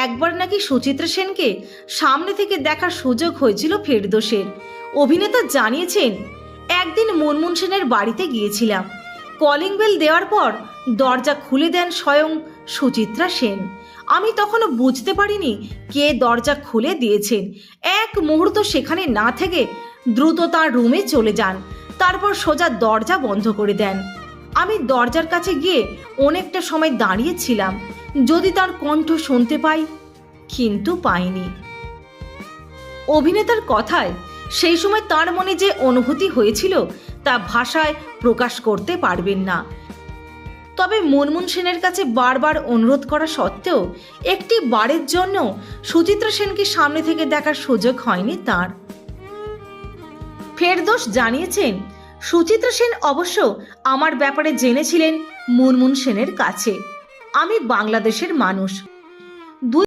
একবার নাকি সুচিত্রা সেনকে সামনে থেকে দেখার সুযোগ হয়েছিল ফেরদৌসের। অভিনেতা জানিয়েছেন, একদিন মুনমুন সেনের বাড়িতে গিয়েছিলাম। কলিং বেল দেওয়ার পর দরজা খুলে দেন স্বয়ং সুচিত্রা সেন। আমি তখনও বুঝতে পারিনি কে দরজা খুলে দিয়েছেন। এক মুহূর্ত সেখানে না থেকে দ্রুত তার রুমে চলে যান, তারপর সোজা দরজা বন্ধ করে দেন। আমি দরজার কাছে গিয়ে অনেকটা সময় দাঁড়িয়েছিলাম যদি তার কণ্ঠ শুনতে পাই, কিন্তু পাইনি। অভিনেতার কথায় সেই সময় তার মনে যে অনুভূতি হয়েছিল তা ভাষায় প্রকাশ করতে পারবেন না। তবে মুনমুন সেনের কাছে বারবার অনুরোধ করা সত্ত্বেও একটি বারের জন্য সুচিত্রা সেনকে সামনে থেকে দেখার সুযোগ হয়নি তার। ফেরদৌস জানিয়েছেন, সুচিত্রা সেন অবশ্য আমার ব্যাপারে জেনেছিলেন মুনমুন সেনের কাছে। আমি বাংলাদেশের মানুষ।